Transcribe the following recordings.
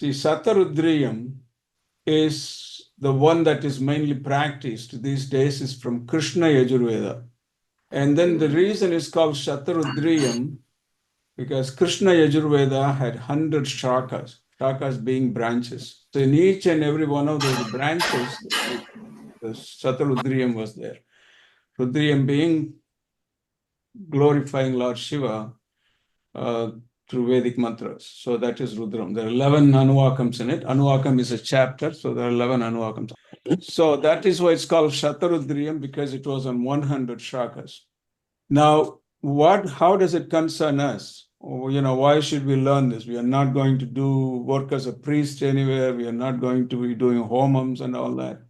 See, Satha Rudriyam is the one that is mainly practiced these days is from Krishna Yajurveda. And then the reason is called Shatarudriyam because Krishna Yajurveda had 100 shakas being branches. So in each and every one of those branches, the Shatarudriyam was there. Rudriyam being glorifying Lord Shiva through Vedic mantras. So that is Rudram. There are 11 Anuvakams in it. Anuvakam is a chapter, so there are 11 Anuvakams. So that is why it's called Shatarudriyam, because it was on 100 shakas. Now, how does it concern us? Why should we learn this? We are not going to work as a priest anywhere. We are not going to be doing homams and all that.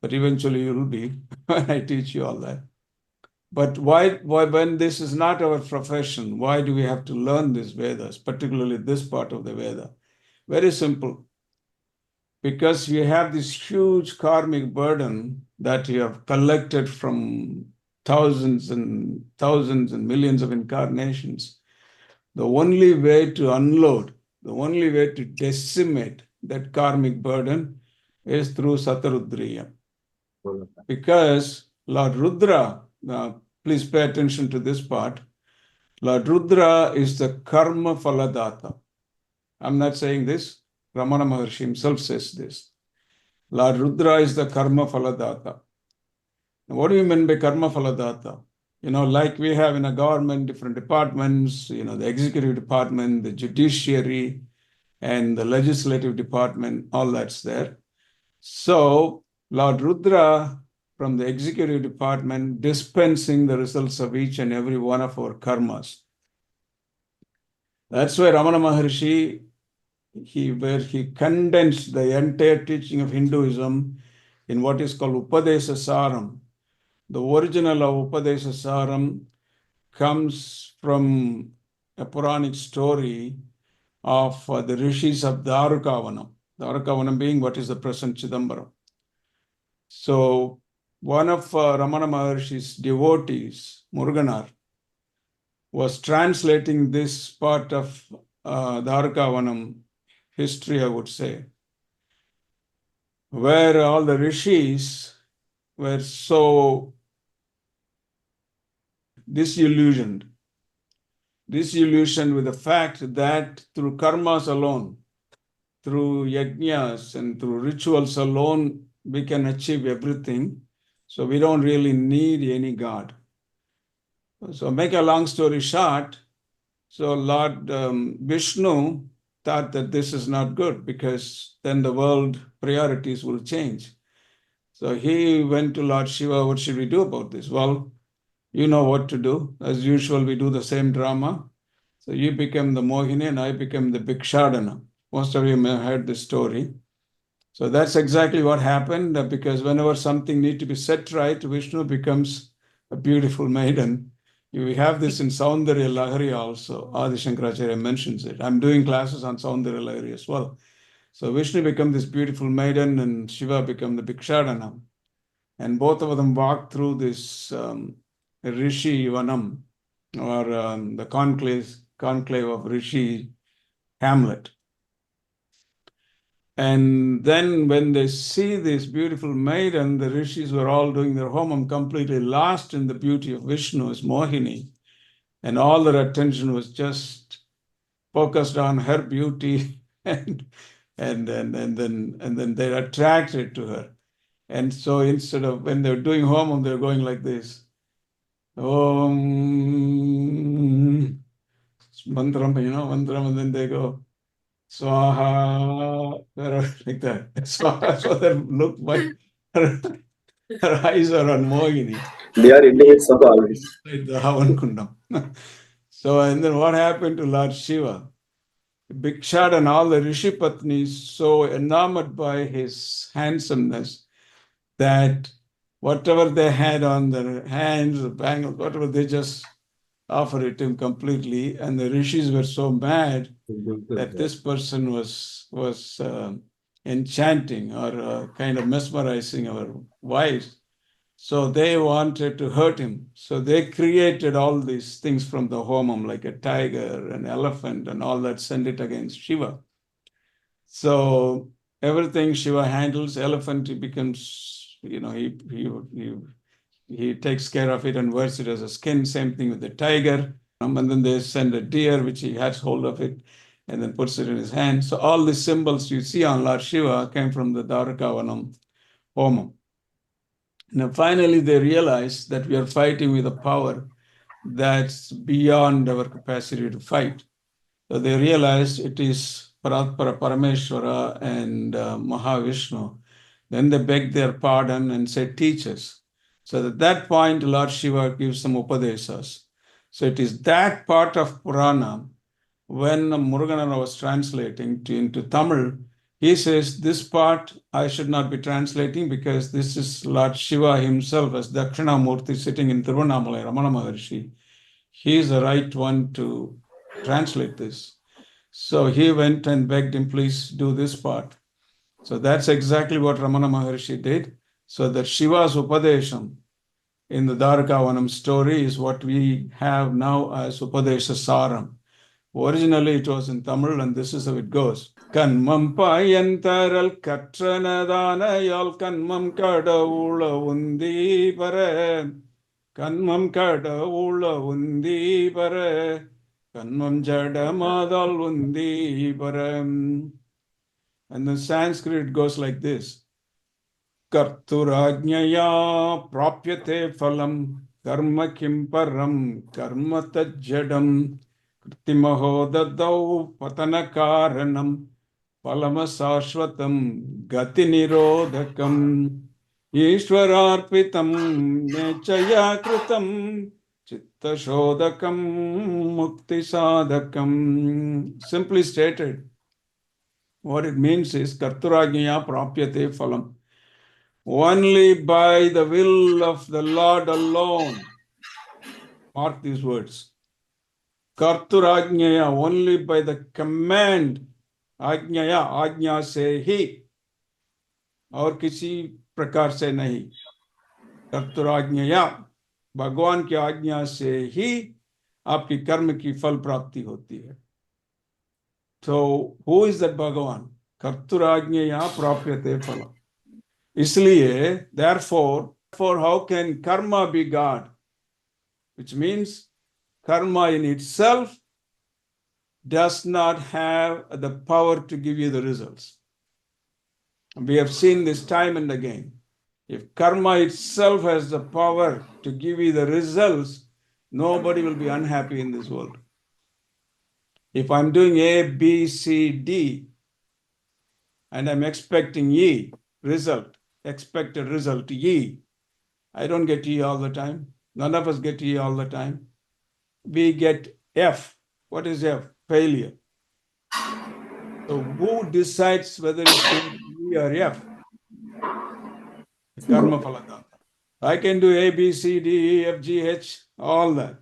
But eventually you will be when I teach you all that. But why, when this is not our profession, why do we have to learn these Vedas, particularly this part of the Veda? Very simple. Because we have this huge karmic burden that we have collected from thousands and millions of incarnations. The only way to unload, the only way to decimate that karmic burden is through Satarudriya. Because Lord Rudra, please pay attention to this part. Lord Rudra is the karma phaladata. I'm not saying this. Ramana Maharshi himself says this. Lord Rudra is the karma phaladata. Now, what do you mean by karma phaladata? Like we have in a government, different departments, the executive department, the judiciary, and the legislative department, all that's there. So Lord Rudra from the executive department dispensing the results of each and every one of our karmas. That's why Ramana Maharshi, where he condensed the entire teaching of Hinduism in what is called Upadesa Saram. The original of Upadesa Saram comes from a Puranic story of the Rishis of Dwarukavanam. Dwarukavanam being what is the present Chidambaram. So one of Ramana Maharshi's devotees, Muruganar, was translating this part of Dwarukavanam history, I would say, where all the Rishis were so disillusioned with the fact that through karmas alone, through yajnas and through rituals alone, we can achieve everything. So we don't really need any God. So make a long story short, so Lord Vishnu thought that this is not good because then the world priorities will change. So he went to Lord Shiva, what should we do about this? Well, you know what to do. As usual, we do the same drama. So you become the Mohini and I become the Bhikshadana. Most of you may have heard this story. So that's exactly what happened, because whenever something needs to be set right, Vishnu becomes a beautiful maiden. We have this in Saundarya Lahari also. Adi Shankaracharya mentions it. I'm doing classes on Saundarya Lahari as well. So Vishnu becomes this beautiful maiden and Shiva becomes the Bhikshadana. And both of them walk through this Rishi Vanam, or the conclave of Rishi Hamlet. And then when they see this beautiful maiden, the Rishis were all doing their homam, completely lost in the beauty of Vishnu as Mohini. And all their attention was just focused on her beauty, and then they're attracted to her. And so instead of, when they're doing homam, they're going like this. Om mantram, mantram, and then they go Swaha, like that. Swaha, so they look like her eyes are on Mohini. They are individuals of always. The Havan Kundam. So, and then what happened to Lord Shiva? Bhikshad and all the Rishi Patnis so enamored by his handsomeness that whatever they had on their hands, the bangles, whatever, they just offer it to him completely. And the Rishis were so mad that this person was enchanting or kind of mesmerizing our wives. So they wanted to hurt him. So they created all these things from the homam, like a tiger, an elephant, and all that, send it against Shiva. So everything Shiva handles, elephant, he becomes, he takes care of it and wears it as a skin. Same thing with the tiger. And then they send a deer, which he has hold of it and then puts it in his hand. So all the symbols you see on Lord Shiva came from the Dwarakavanam Homam. Now, finally, they realize that we are fighting with a power that's beyond our capacity to fight. So they realized it is Paratpara Parameshwara and Mahavishnu. Then they begged their pardon and said, teach us. So at that point, Lord Shiva gives some Upadesas. So it is that part of Purana, when Muruganara was translating into Tamil, he says, this part I should not be translating because this is Lord Shiva himself as Dakshinamurti sitting in Tiruvannamalai, Ramana Maharshi. He is the right one to translate this. So he went and begged him, please do this part. So that's exactly what Ramana Maharshi did. So that Shiva's Upadesham in the Dwarakavanam story is what we have now as Upadesha Saram. Originally it was in Tamil, and this is how it goes. Kanmam payantaral katranadana kanmam kadavula undi pare. Kanmam kadavula undi pare. Kanmam jadamadal undi pare. And the Sanskrit goes like this. Karturajnaya prapyate phalam karma kim param karma tajjadam kritimaho dadau patanakaranam palamasashvatam gati nirodhakam Ishwararpitam nechaya kritam chitta shodhakam mukti sadhakam. Simply stated, what it means is Karturajnaya prapyate phalam. Only by the will of the Lord alone. Mark these words. Karturajnaya, only by the command. Ajnaya, ajna se hi. और किसी प्रकार से नहीं. कर्तुराज्ञया, भगवान की आज्ञा से ही आपकी कर्म की फल प्राप्ति होती है. So who is that Bhagavan? कर्तुराज्ञया प्राप्यते फलम. इसलिए, therefore, how can karma be God? Which means karma in itself does not have the power to give you the results. We have seen this time and again. If karma itself has the power to give you the results, nobody will be unhappy in this world. If I'm doing A, B, C, D, and I'm expecting E, expected result E, I don't get E all the time. None of us get E all the time. We get F. What is F? Failure. So who decides whether it's going to be E or F? Karma Phaladata. I can do A, B, C, D, E, F, G, H, all that.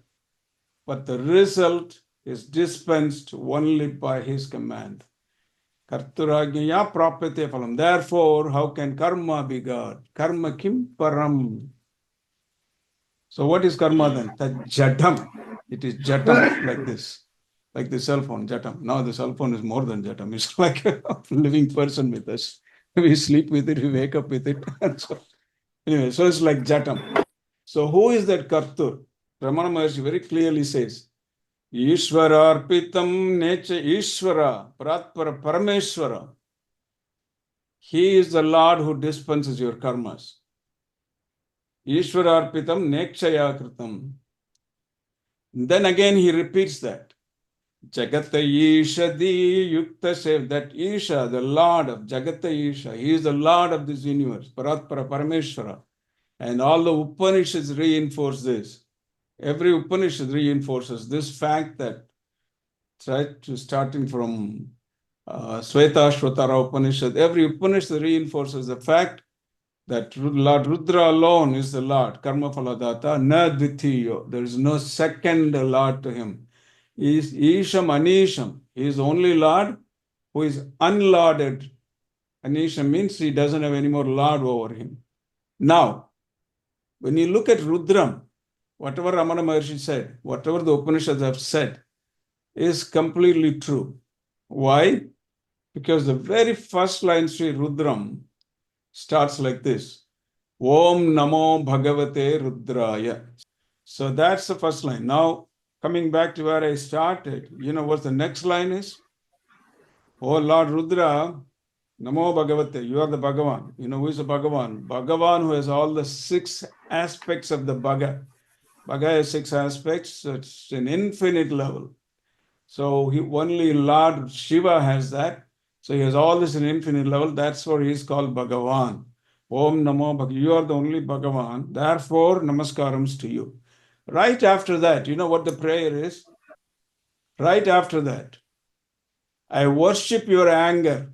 But the result is dispensed only by his command. Karturajnaya prapyate phalam. Therefore, how can karma be God? Karma kim param. So what is karma then? That jatam. It is jatam, like this. Like the cell phone, jatam. Now the cell phone is more than jatam. It's like a living person with us. We sleep with it, we wake up with it. So, anyway, so it's like jatam. So who is that Kartur? Ramana Maharshi very clearly says, Ishvara arpitam necha Ishvara, Pratpara Parameshwara. He is the Lord who dispenses your karmas. Ishvara arpitam nekshaya kritam. Then again he repeats that. Jagata Ishadi Yukta Sev, that Isha, the Lord of Jagata Isha, he is the Lord of this universe, Paratpara Parameshwara. And all the Upanishads reinforce this. Every Upanishad reinforces this fact that, starting from Shvetashvatara Upanishad, every Upanishad reinforces the fact that Lord Rudra alone is the Lord, Karma Phaladata, na dvitiyo. There is no second Lord to him. He is Isham Anisham. He is the only Lord who is unlorded. Anisham means he doesn't have any more Lord over him. Now, when you look at Rudram, whatever Ramana Maharshi said, whatever the Upanishads have said, is completely true. Why? Because the very first line, Sri Rudram, starts like this. Om Namo Bhagavate Rudraya. So that's the first line. Now, coming back to where I started, you know what the next line is? Oh Lord Rudra, Namo Bhagavate, you are the Bhagavan. You know who is the Bhagavan? Bhagavan who has all the 6 aspects of the Bhaga. Bhaga has 6 aspects, so it's an infinite level. So only Lord Shiva has that. So he has all this in infinite level. That's why he is called Bhagavan. Om Namo Bhagavate. You are the only Bhagavan. Therefore, namaskarams to you. Right after that, you know what the prayer is? Right after that, I worship your anger.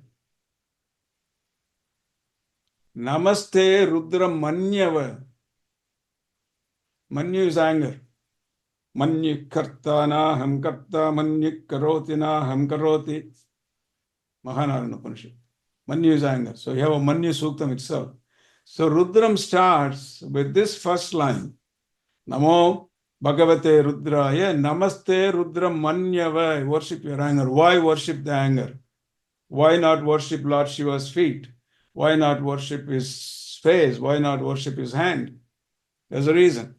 Namaste Rudram Manyava. Manyu is anger. Manyu karta na ham karta, manyu karoti na ham karoti. Mahanarana Upanishad. Manyu is anger. So you have a Manyu Suktam itself. So Rudram starts with this first line. Namo Bhagavate Rudraya. Namaste Rudram Manyava. Worship your anger. Why worship the anger? Why not worship Lord Shiva's feet? Why not worship his face? Why not worship his hand? There's a reason.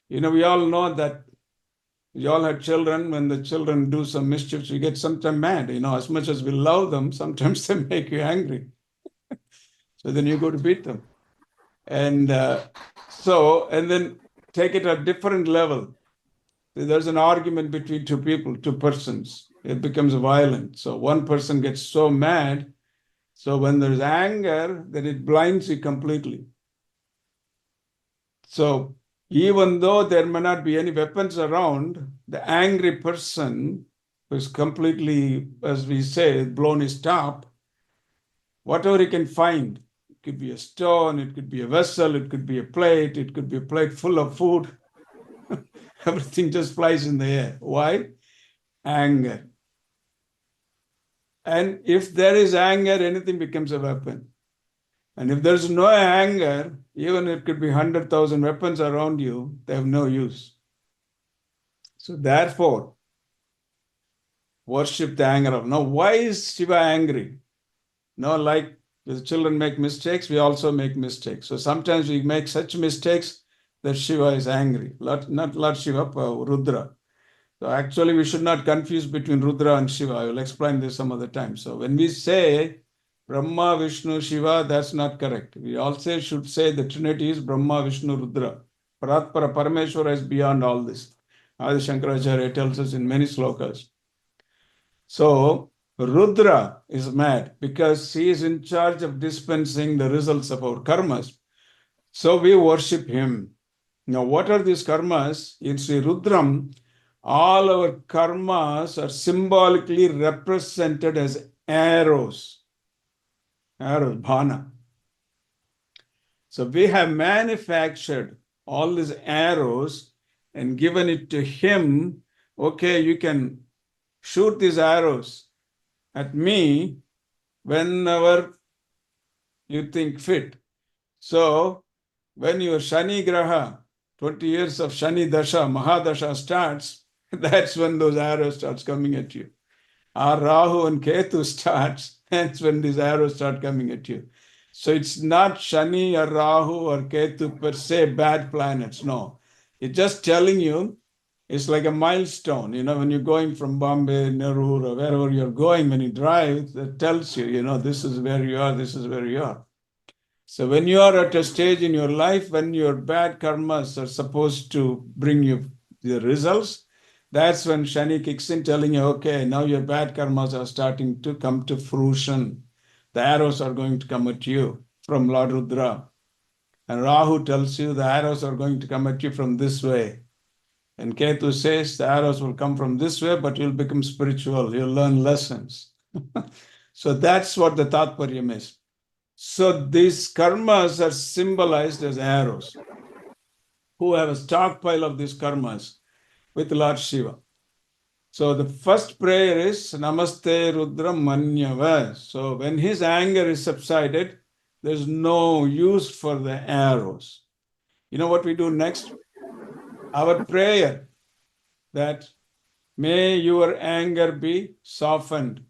You know, we all know that we all had children. When the children do some mischiefs, we get sometimes mad. You know, as much as we love them, sometimes they make you angry. So then you go to beat them. And and then take it at a different level. There's an argument between two people, two persons. It becomes violent. So one person gets so mad. So when there's anger, then it blinds you completely. So even though there may not be any weapons around, the angry person who is completely, as we say, blown his top, whatever he can find, it could be a stone, it could be a vessel, it could be a plate full of food. Everything just flies in the air. Why? Anger. And if there is anger, anything becomes a weapon. And if there's no anger, even it could be 100,000 weapons around you, they have no use. So therefore, worship the anger of. Now, why is Shiva angry? No, like the children make mistakes, we also make mistakes. So sometimes we make such mistakes that Shiva is angry. Not Lord Shiva, Rudra. So actually, we should not confuse between Rudra and Shiva. I will explain this some other time. So when we say Brahma, Vishnu, Shiva, that's not correct. We also should say the Trinity is Brahma, Vishnu, Rudra. Paratpara Parameshwara is beyond all this. Adi Shankaracharya tells us in many slokas. So Rudra is mad because he is in charge of dispensing the results of our karmas. So we worship him. Now, what are these karmas? In Sri Rudram, all our karmas are symbolically represented as arrows. Arrows, bhana. So we have manufactured all these arrows and given it to him. Okay, you can shoot these arrows at me whenever you think fit. So when your Shani Graha, 20 years of Shani Dasha, Mahadasha starts, that's when those arrows starts coming at you. Our Rahu and Ketu starts, that's when these arrows start coming at you. So it's not Shani or Rahu or Ketu per se bad planets, no. It's just telling you, it's like a milestone. You know, when you're going from Bombay, Nerur, or wherever you're going, when you drive, it tells you, you know, this is where you are, this is where you are. So when you are at a stage in your life when your bad karmas are supposed to bring you the results, that's when Shani kicks in telling you, okay, now your bad karmas are starting to come to fruition. The arrows are going to come at you from Lord Rudra. And Rahu tells you the arrows are going to come at you from this way. And Ketu says the arrows will come from this way, but you'll become spiritual. You'll learn lessons. So that's what the Tatparyam is. So these karmas are symbolized as arrows. Who have a stockpile of these karmas with Lord Shiva. So the first prayer is Namaste Rudram Manyava. So when his anger is subsided, there's no use for the arrows. You know what we do next? Our prayer that may your anger be softened.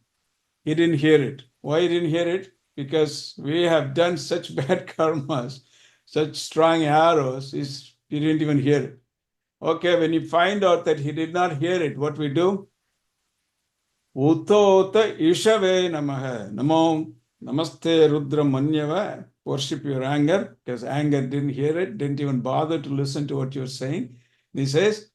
he didn't hear it. Why he didn't hear it? Because we have done such bad karmas, such strong arrows, he didn't even hear it. Okay, when you find out that he did not hear it, what we do? Utota Ishave Namaha. Namo Namaste Rudram Manyava. Worship your anger, because anger didn't hear it, didn't even bother to listen to what you're saying. He says,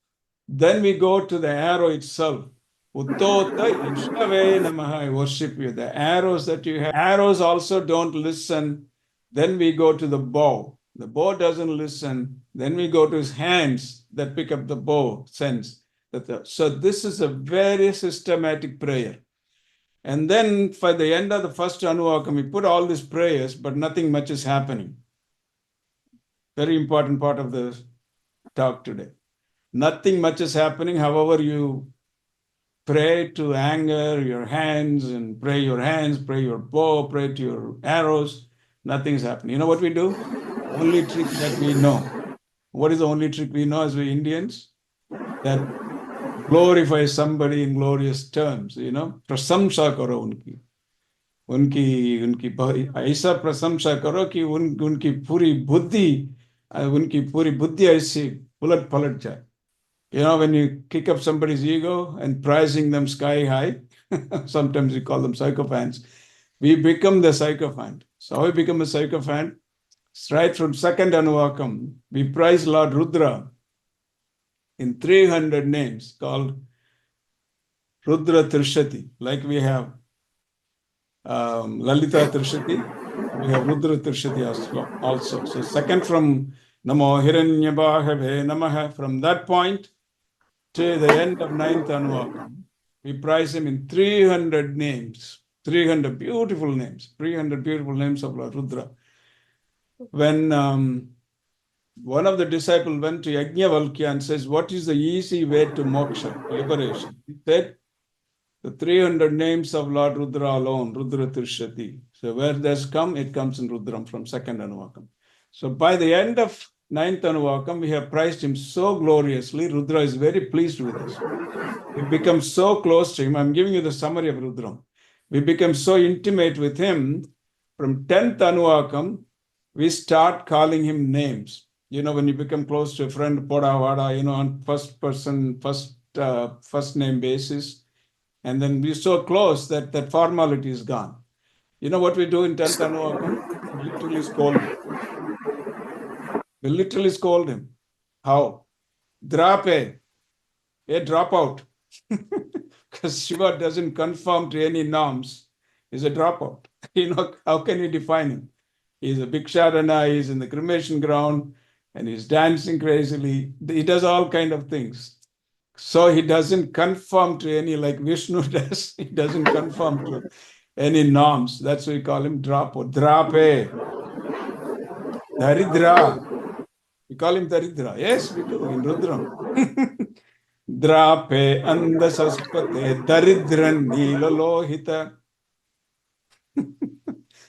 then we go to the arrow itself. Uttota Ishave Namaha. I worship you. The arrows that you have, arrows also don't listen. Then we go to the bow. The bow doesn't listen. Then we go to his hands that pick up the bow, sense. So this is a very systematic prayer. And then for the end of the first Anuvakam, we put all these prayers, but nothing much is happening. Very important part of the talk today. Nothing much is happening. However, you pray to anger your hands and pray your hands, pray your bow, pray to your arrows. Nothing's happening. You know what we do? Only trick that we know. What is the only trick we know as we Indians? That glorify somebody in glorious terms, prasamsa karo unki. उनकी ऐसा प्रशंसा करो कि उनकी पूरी बुद्धि ऐसी उलट पलट जाए. When you kick up somebody's ego and praising them sky high, sometimes we call them sycophants, we become the sycophant. So how we become a sycophant? Right from second Anuvakam, we praise Lord Rudra in 300 names called Rudra Trishati. Like we have Lalita Trishati, we have Rudra Trishati also. So second from Namo Hiranyabhave Namaha, from that point to the end of 9th Anuvakam, we praise him in 300 names, 300 beautiful names of Lord Rudra. When one of the disciples went to Yajnavalkya and says, what is the easy way to moksha, liberation? He said, the 300 names of Lord Rudra alone, Rudra Trishati. So where that's come, it comes in Rudram from second Anuvakam. So by the end of 9th Anuvakam, we have praised him so gloriously. Rudra is very pleased with us. We become so close to him. I'm giving you the summary of Rudram. We become so intimate with him. From 10th Anuvakam, we start calling him names. When you become close to a friend, Poda Vada, on first name basis. And then we're so close that formality is gone. You know what we do in 10th Anuvakam? We literally scold him. We literally scold him. How? Drape. Drop out. Because Shiva doesn't conform to any norms. He's a dropout. How can you define him? He's a Bhiksharana, he's in the cremation ground, and he's dancing crazily. He does all kind of things. So he doesn't conform to any, like Vishnu does. He doesn't conform to any norms. That's why we call him Drapo. Drape. Daridra. We call him Daridra. Yes, we do in Rudram. Drape andasaspate daridran nilalohita.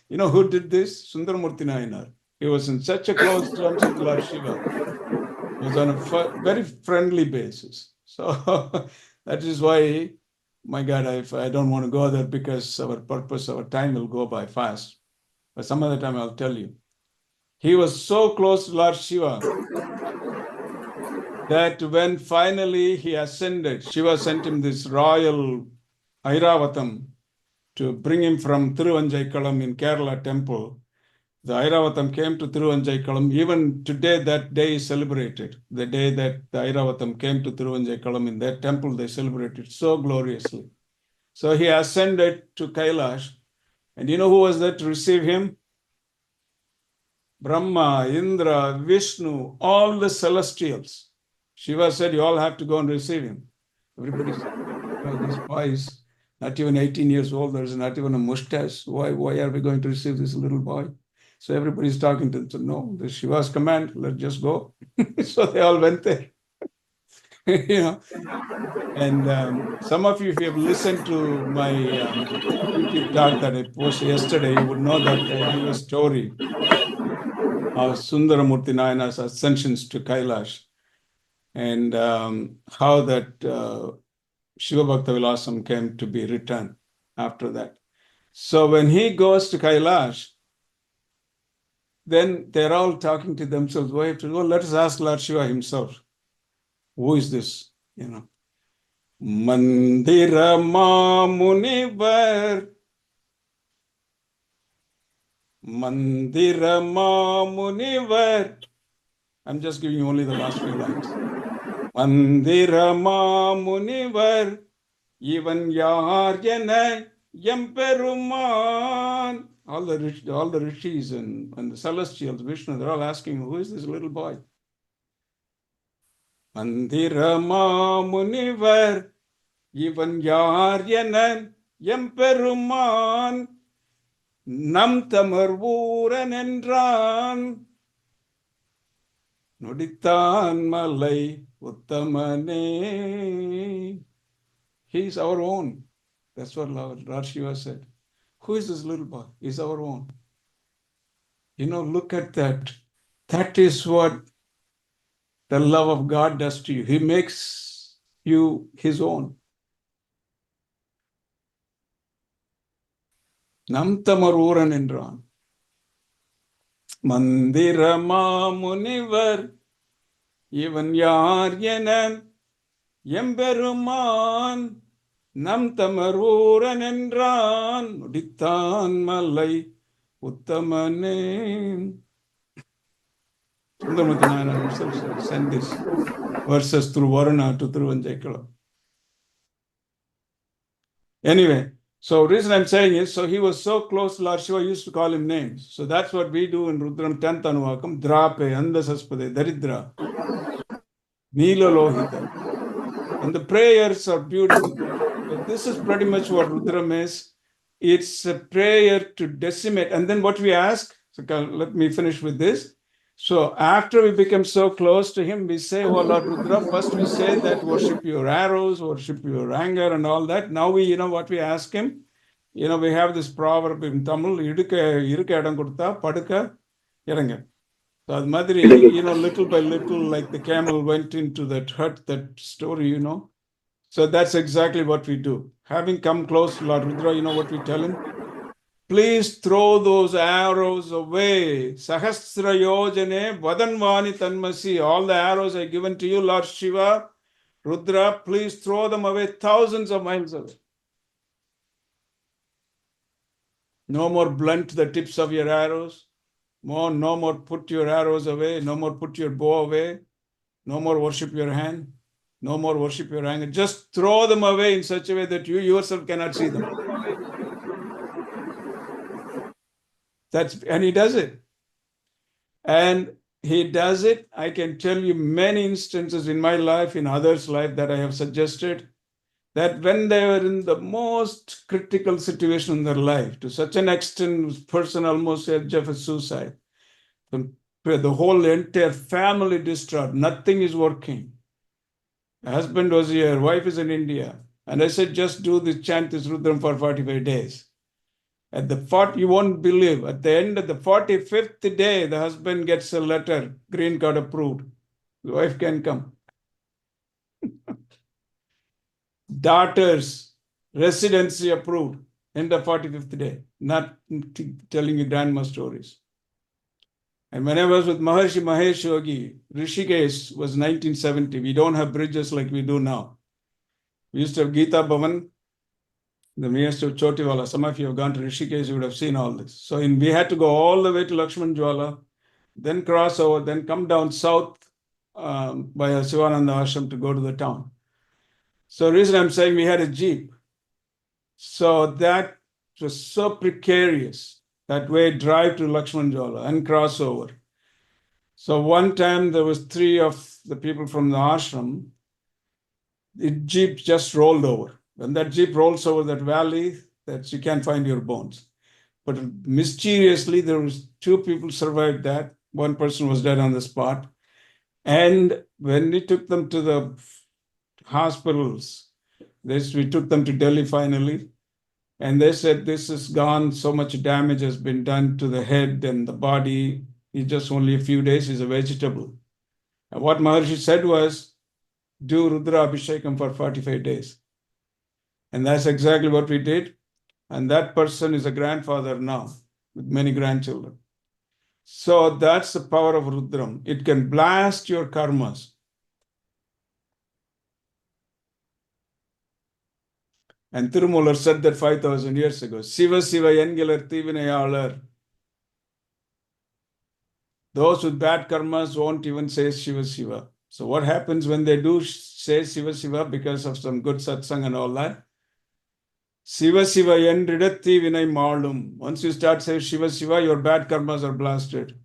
You know who did this? Sundaramurti Nayanar. He was in such a close terms with Lord Shiva. He was on a very friendly basis. So that is why, my God, I don't want to go there because our time will go by fast. But some other time I'll tell you. He was so close to Lord Shiva that when finally he ascended, Shiva sent him this royal Airavatam to bring him from Thiruvanjaikalam in Kerala temple. The Airavatam came to Thiruvanjaikalam. Even today, that day is celebrated. The day that the Airavatam came to Thiruvanjaikalam, in that temple, they celebrated so gloriously. So he ascended to Kailash. And you know who was there to receive him? Brahma, Indra, Vishnu, all the celestials. Shiva said, you all have to go and receive him. Everybody said, this boy is not even 18 years old. There's not even a mustache. Why are we going to receive this little boy? So everybody's talking to them. So no, the Shiva's command, let's just go. So they all went there. And some of you, if you have listened to my YouTube talk that I posted yesterday, you would know that I give a story of Sundaramurti Nayanar's ascensions to Kailash and how that Shiva Bhakta Vilasam came to be written after that. So when he goes to Kailash, then they're all talking to themselves. Why have to go? Let us ask Lord Shiva himself. Who is this? You know. Mandira Munivar. Mandira Munivar. I'm just giving you only the last few lines. Mandira Munivar. Even Yarjana Yemperuman. All the Rishis and the celestials, Vishnu, they're all asking, who is this little boy? Mandira Munivar. Even Yarjana Yemperuman. Nam Tamarvuran Endran. Nuditan Malay Uttamane. He's our own. That's what Lord Shiva said. Who is this little boy? He's our own. You know, look at that. That is what the love of God does to you. He makes you his own. Namtamaruran Indran. Mandirama Munivar. Even Yaryanam Yemberuman. Namtamaruran Indran. Uditan Malay Uttamane. Sundaramurti Nayana himself sent this verses through Varuna to Thiruvanjaykala. Anyway, so reason I'm saying is, so he was so close, Lord Shiva used to call him names. So that's what we do in Rudram 10th Anuvakam. Drape, Andasaspade, Daridra, Neelalohita. And the prayers are beautiful. But this is pretty much what Rudram is. It's a prayer to decimate. And then what we ask, so let me finish with this. So after we become so close to him, we say, oh Lord Rudra, first we say that worship your arrows, worship your anger and all that. Now we, what we ask him, we have this proverb in Tamil, irukka idam kodutha, padukka iranga. So அது மாதிரி, little by little, like the camel went into that hut, that story, So that's exactly what we do. Having come close to Lord Rudra, you know what we tell him? Please throw those arrows away. Sahasra yojane vadanvani tanmasi. All the arrows I given to you, Lord Shiva, Rudra, please throw them away thousands of miles away. No more blunt the tips of your arrows. No more put your arrows away. No more put your bow away. No more worship your hand. No more worship your anger. Just throw them away in such a way that you yourself cannot see them. And he does it. And he does it. I can tell you many instances in my life, in others' life, that I have suggested, that when they were in the most critical situation in their life, to such an extent, person almost had edge of suicide, the whole entire family distraught, nothing is working. The husband was here, wife is in India. And I said, just do this, chant this Rudram for 45 days. At you won't believe, at the end of the 45th day, the husband gets a letter, green card approved. The wife can come. Daughters, residency approved, end of 45th day. Not telling you grandma stories. And when I was with Maharshi Mahesh Yogi, Rishikesh was 1970. We don't have bridges like we do now. We used to have Gita Bhavan, the master of Chotiwala. Some of you have gone to Rishikesh, you would have seen all this. So we had to go all the way to Lakshman Jwala, then cross over, then come down south by a Sivananda Ashram to go to the town. So the reason I'm saying we had a jeep. So that was so precarious, that way drive to Lakshman Jwala and cross over. So one time there was 3 of the people from the ashram, the jeep just rolled over. When that jeep rolls over that valley, that you can't find your bones. But mysteriously, there was 2 people survived that. One person was dead on the spot. And when we took them to the hospitals, we took them to Delhi finally, and they said, this is gone, so much damage has been done to the head and the body. It's just only a few days, he's a vegetable. And what Maharshi said was, do Rudra Abhishekam for 45 days. And that's exactly what we did. And that person is a grandfather now with many grandchildren. So that's the power of Rudram. It can blast your karmas. And Tirumular said that 5,000 years ago. Siva Siva Yengilar Tivinayalar. Those with bad karmas won't even say Shiva Shiva. So what happens when they do say Shiva Shiva because of some good satsang and all that? Shiva Shiva Yendridati Vinay Malum. Once you start saying Shiva Shiva, your bad karmas are blasted.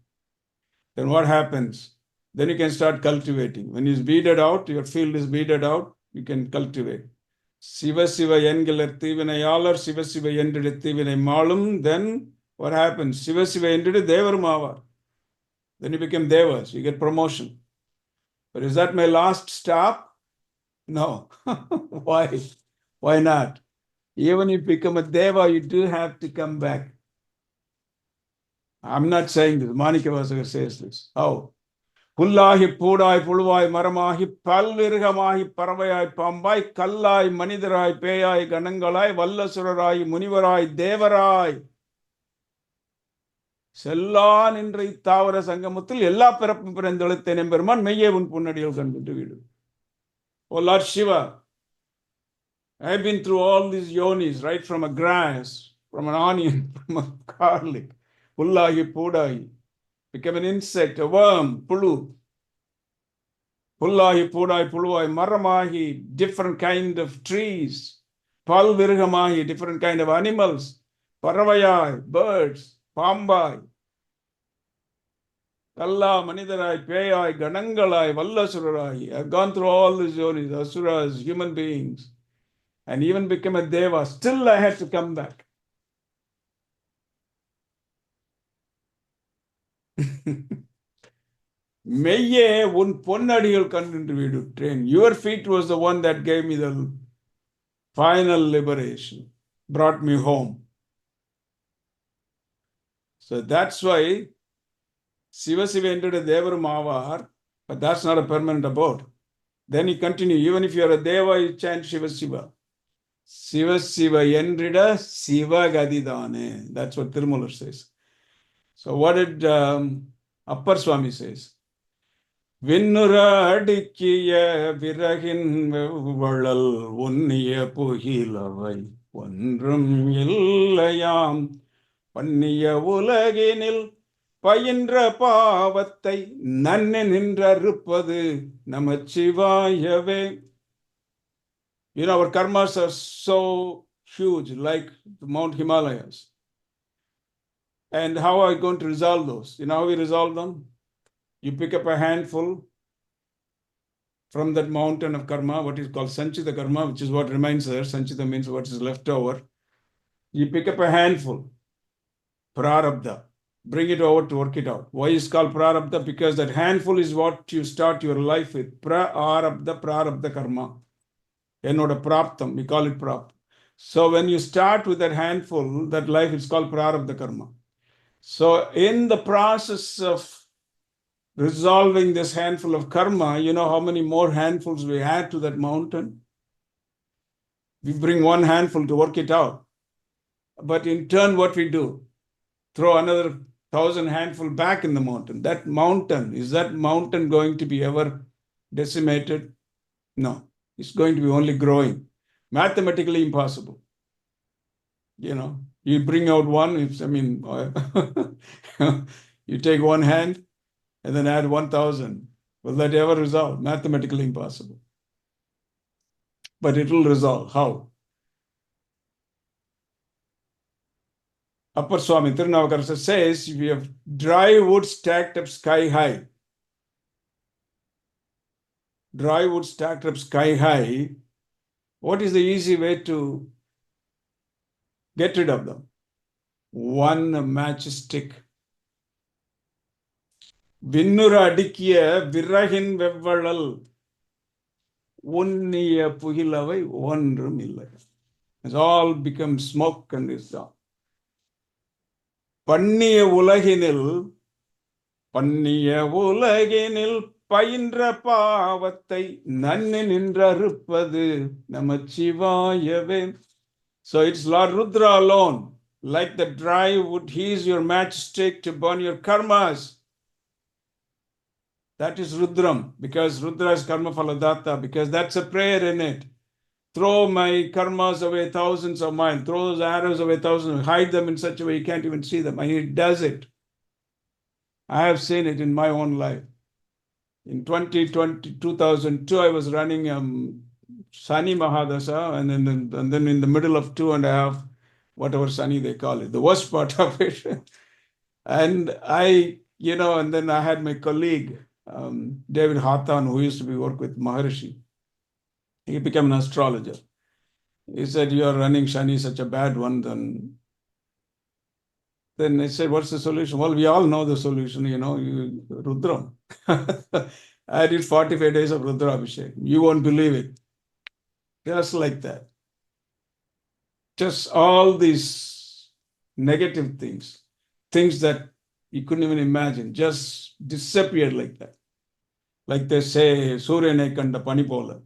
Then what happens? Then you can start cultivating. When it's weeded out, your field is weeded out, you can cultivate. Shiva Shiva Yengilarthi Vinayalar, Shiva Shiva Yendridati Vinay Malum. Then what happens? Shiva Shiva Yendrid Devar. Then you become Devas, you get promotion. But is that my last stop? No. Why? Why not? Even if you become a Deva, you do have to come back. I'm not saying this. Manikavasaka says this. How? Pullahi Pudai Pulvai Maramahi Palvirgamahi Paravai Pambai Kallai Manidarai Payai Ganangalai Vallasurai Munivarai Devarai. செல்லான் என்ற இத்தாவர சங்கமத்தில் எல்லா பிறப்பும் பிறந்தெழுத்தேன் எம்பெருமான் மெய்யே உன் புன்னடியில் கண்டுட்டு விடு. Oh Lord Shiva, I have been through all these yonis, right from a grass, from an onion, from a garlic, pullahi pudahi, became an insect, a worm, pulu, pullahi pudai puluai, maramahi, different kind of trees, palvirgamahi, different kind of animals, paravayai, birds, Pambai, Kalla, Manidarai, Payai, Ganangalai, Vallasurai. I've gone through all these yonis, asuras, human beings, and even become a deva. Still I had to come back. Meye un ponnadiyal kannindu vidu train. Your feet was the one that gave me the final liberation, brought me home. So that's why Shiva Shiva entered a Devar Mavar, but that's not a permanent abode. Then you continue, even if you're a Deva, you chant Shiva Shiva. Shiva Shiva Yendrida Shiva Gadidane. That's what Tirumular says. So what did Appar Swami says? Vinnura Dikiya Virahin Valal Unniya Puhilavai Vandram Illayam Panniya Ulaginil பயின்ற பாவத்தை நன்ன நின்றறுப்பது நமச்சிவாயவே. You know, our karmas are so huge, like the Mount Himalayas. And how are we going to resolve those? You know how we resolve them? You pick up a handful from that mountain of karma, what is called Sanchita karma, which is what remains there. Sanchita means what is left over. You pick up a handful, prarabdha. Bring it over to work it out. Why is it called prarabdha? Because that handful is what you start your life with. Prarabdha karma. Enoda praptam, we call it prap. So when you start with that handful, that life is called prarabdha karma. So in the process of resolving this handful of karma, you know how many more handfuls we add to that mountain? We bring one handful to work it out. But in turn, what we do? Throw another 1,000 handful back in the mountain. That mountain, is that mountain going to be ever decimated? No, it's going to be only growing. Mathematically impossible. You know, you bring out one, you take one hand and then add 1,000. Will that ever resolve? Mathematically impossible. But it will resolve. How? Appar Swami Tirunavakarasa says, if you have dry wood stacked up sky high, what is the easy way to get rid of them? One matchstick. Vinnura Adikiya Virahin Vevvalal Unniya Puhilavai Ondrum Illai. It's all become smoke and is gone. Panniya Ulaginil பயின்ற பாவத்தை நன்னு நின்றறுப்பது நமச்சிவாயவே. So it's Lord Rudra alone, like the dry wood, he is your matchstick to burn your karmas. That is Rudram, because Rudra is karma phaladatta, because that's a prayer in it. Throw my karmas away thousands of miles, throw those arrows away thousands, hide them in such a way you can't even see them. And he does it. I have seen it in my own life. In 2002, I was running Sani Mahadasa, and then in the middle of 2.5, whatever Sani they call it, the worst part of it. And and then I had my colleague, David Hathan, who used to be work with Maharishi. He became an astrologer. He said, you are running Shani, such a bad one. Then I said, what's the solution? Well, we all know the solution, Rudram. I did 45 days of Rudra Abhishek. You won't believe it. Just like that. Just all these negative things that you couldn't even imagine, just disappeared like that. Like they say, Surya Nekanda Panipola,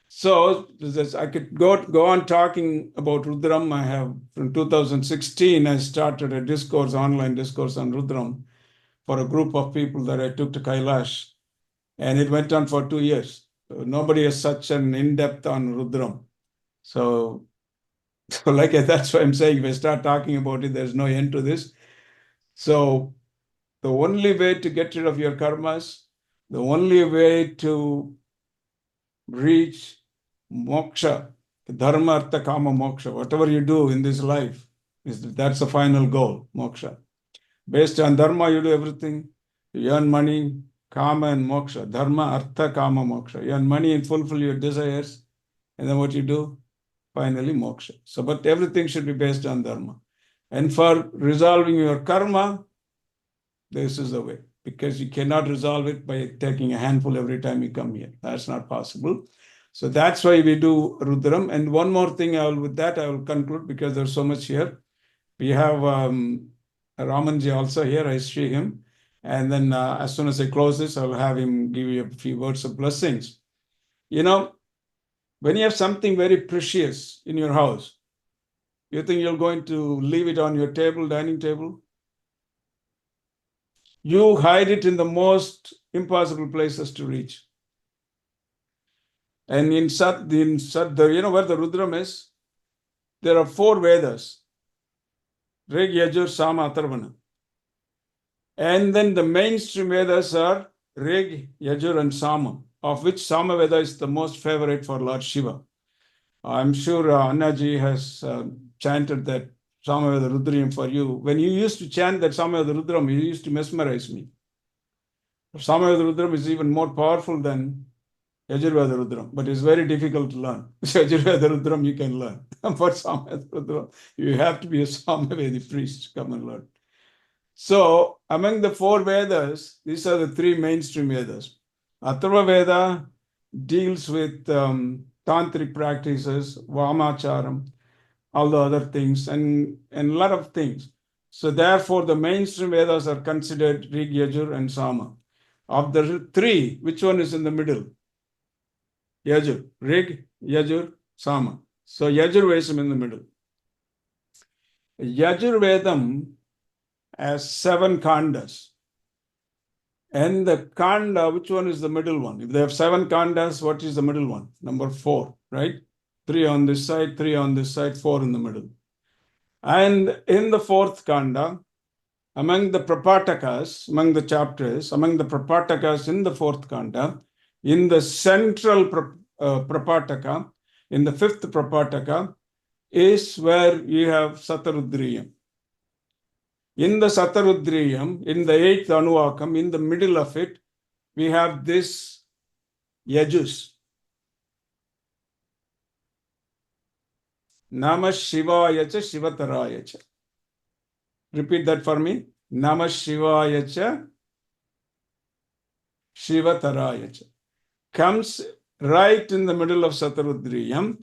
So I could go on talking about Rudram. I have, from 2016, I started a online discourse on Rudram for a group of people that I took to Kailash. And it went on for 2 years. So nobody has such an in-depth on Rudram. So that's why I'm saying if I start talking about it, there's no end to this. So the only way to get rid of your karmas, the only way to reach moksha, dharma, artha, kama, moksha, whatever you do in this life, that's the final goal, moksha. Based on dharma, you do everything. You earn money, kama and moksha. Dharma, artha, kama, moksha. You earn money and fulfill your desires. And then what you do? Finally, moksha. So, but everything should be based on dharma. And for resolving your karma, this is the way. Because you cannot resolve it by taking a handful every time you come here. That's not possible. So that's why we do Rudram. And one more thing, I will conclude because there's so much here. We have Ramanji also here. I see him. And then as soon as I close this, I'll have him give you a few words of blessings. When you have something very precious in your house, you think you're going to leave it on your dining table? You hide it in the most impossible places to reach. And in Sat, where the Rudram is, there are 4 Vedas: Rig, Yajur, Sama, Atharvana. And then the mainstream Vedas are Rig, Yajur, and Sama, of which Sama Veda is the most favorite for Lord Shiva. I'm sure Annaji has chanted that Sama Veda Rudriyam for you. When you used to chant that Sama Veda Rudram, you used to mesmerize me. Sama Veda Rudram is even more powerful than Yajurveda Rudram, but it's very difficult to learn. Yajurveda Rudram you can learn. For Samaveda Rudram, you have to be a Samavedi priest to come and learn. So among the 4 Vedas, these are the 3 mainstream Vedas. Atharva Veda deals with tantric practices, Vamacharam, all the other things, and a lot of things. So therefore, the mainstream Vedas are considered Rig, Yajur, and Sama. Of the 3, which one is in the middle? Yajur. Rig, Yajur, Sama. So Yajur Vedam in the middle. Yajur Vedam has 7 kandas. And the kanda, which one is the middle one? If they have 7 kandas, what is the middle one? Number 4, right? 3 on this side, 3 on this side, 4 in the middle. And in the 4th kanda, among the prapatakas, among the chapters, among the prapatakas in the 4th kanda, in the central prapataka, in the 5th prapataka, is where you have Satha Rudriyam. In the Satha Rudriyam, in the 8th Anuvakam, in the middle of it, we have this Yajus. Namah Shivaya cha Shivataraya cha. Repeat that for me. Namah Shivaya cha Shivataraya cha. Comes right in the middle of Satha Rudriyam.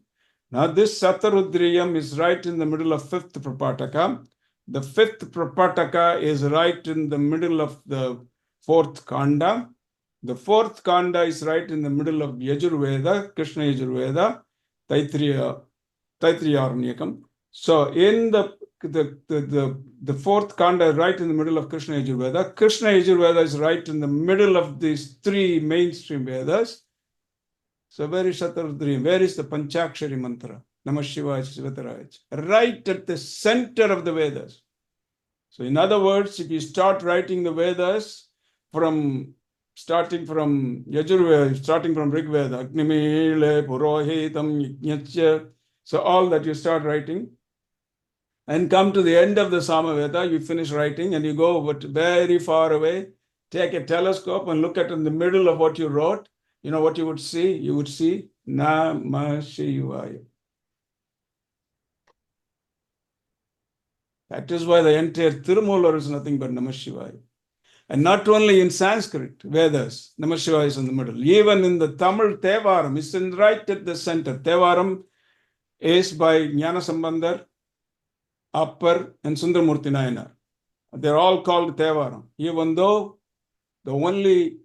Now this Satha Rudriyam is right in the middle of 5th Prapataka. The 5th Prapataka is right in the middle of the 4th Kanda. The 4th Kanda is right in the middle of Yajurveda, Krishna Yajurveda, Taitriyaranyakam. So in the fourth kanda, right in the middle of Krishna Yajurveda. Krishna Yajurveda is right in the middle of these three mainstream Vedas. So where is Satha Rudriyam? Where is the Panchakshari mantra? Namah Shivaya Shivataraya. Right at the center of the Vedas. So in other words, if you start writing the Vedas starting from Yajurveda, starting from Rig Veda, Agnimile, Purohitam, Yajñacya, so all that you start writing, and come to the end of the Samaveda, you finish writing and you go very far away, take a telescope and look at in the middle of what you wrote. You know what you would see? You would see Namah Shivaya. That is why the entire Tirumular is nothing but Namah Shivaya. And not only in Sanskrit, Vedas, Namah Shivaya is in the middle. Even in the Tamil Tevaram, it's right at the center. Tevaram is by Jnana Sambandar, Appar, and Sundaramurti Nayanar. They're all called Tevaram. Even though the only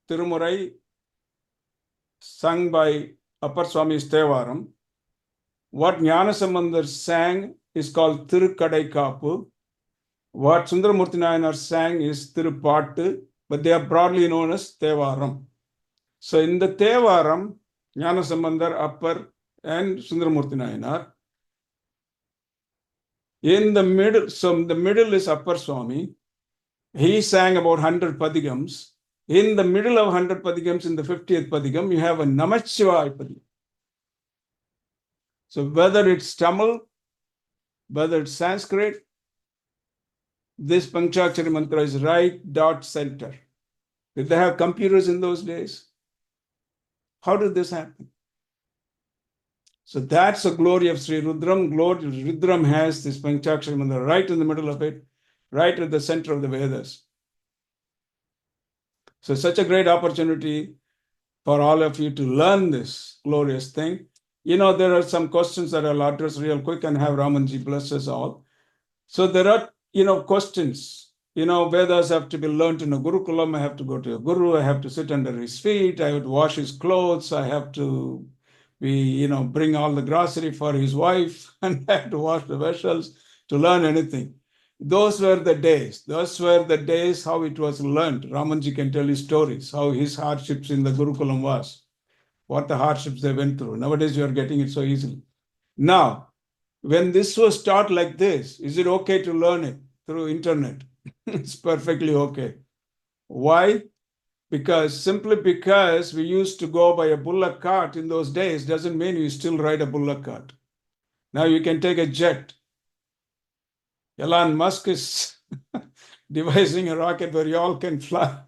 Tirumurai sung by Appar Swami is Tevaram, what Jnana Sambandar sang is called Tirukadai Kapu. What Sundaramurti Nayanar sang is Tirupattu, but they are broadly known as Tevaram. So in the Tevaram, Jnana Sambandar, Appar, and Sundaramurti Nayanar. In the middle, so the middle is Appar Swami. He sang about 100 padigams. In the middle of 100 padigams, in the 50th padigam, you have a Namah Shivaya padigam. So whether it's Tamil, whether it's Sanskrit, this Panchakshari mantra is right dot center. Did they have computers in those days? How did this happen? So that's the glory of Sri Rudram. Rudram has this Panchakshari mantra right in the middle of it, right at the center of the Vedas. So such a great opportunity for all of you to learn this glorious thing. You know, there are some questions that I'll address real quick and have Ramanji bless us all. So there are, questions. Vedas have to be learned in a Gurukulam. I have to go to a Guru. I have to sit under his feet. I would wash his clothes. I have to bring all the grocery for his wife and I have to wash the vessels to learn anything. Those were the days. Those were the days how it was learned. Ramanji can tell you stories, how his hardships in the Gurukulam was, what the hardships they went through. Nowadays, you are getting it so easily. Now, when this was taught like this, is it okay to learn it through internet? It's perfectly okay. Why? Simply because we used to go by a bullock cart in those days doesn't mean you still ride a bullock cart. Now you can take a jet. Elon Musk is devising a rocket where you all can fly.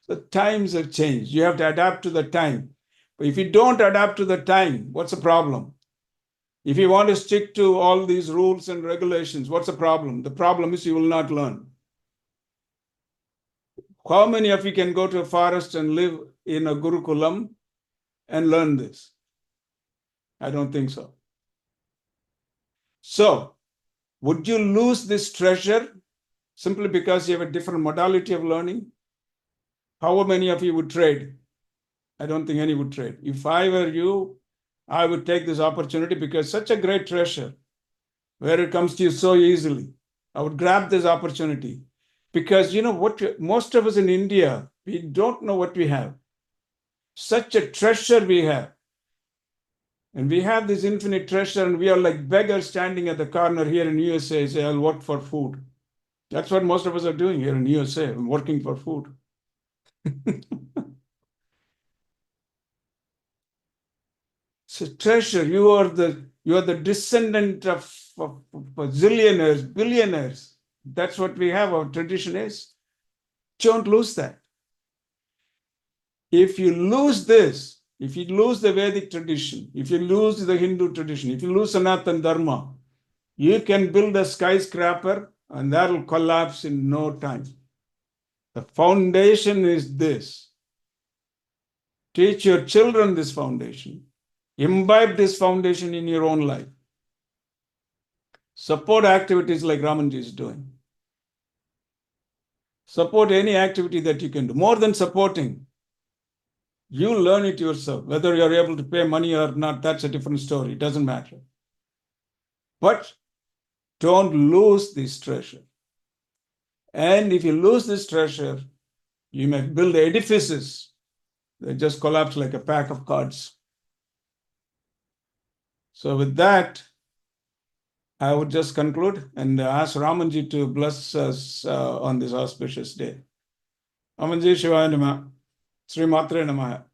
The times have changed. You have to adapt to the time. But if you don't adapt to the time, what's the problem? If you want to stick to all these rules and regulations, what's the problem? The problem is you will not learn. How many of you can go to a forest and live in a Gurukulam and learn this? I don't think so. So, would you lose this treasure simply because you have a different modality of learning? How many of you would trade? I don't think any would trade. If I were you, I would take this opportunity because such a great treasure where it comes to you so easily. I would grab this opportunity because most of us in India, we don't know what we have. Such a treasure we have. And we have this infinite treasure and we are like beggars standing at the corner here in USA say, I'll work for food. That's what most of us are doing here in USA, working for food. It's a treasure. You are the descendant of zillionaires, billionaires. That's what we have. Our tradition is. Don't lose that. If you lose this, if you lose the Vedic tradition, if you lose the Hindu tradition, if you lose Sanatana Dharma, you can build a skyscraper and that will collapse in no time. The foundation is this. Teach your children this foundation. Imbibe this foundation in your own life. Support activities like Ramanji is doing. Support any activity that you can do. More than supporting, You learn it yourself. Whether you're able to pay money or not, that's a different story. It doesn't matter. But don't lose this treasure. And if you lose this treasure, you may build edifices that just collapse like a pack of cards. So with that, I would just conclude and ask Ramanji to bless us on this auspicious day. Ramanji Shivaya Namah. Sri Matre Namaha.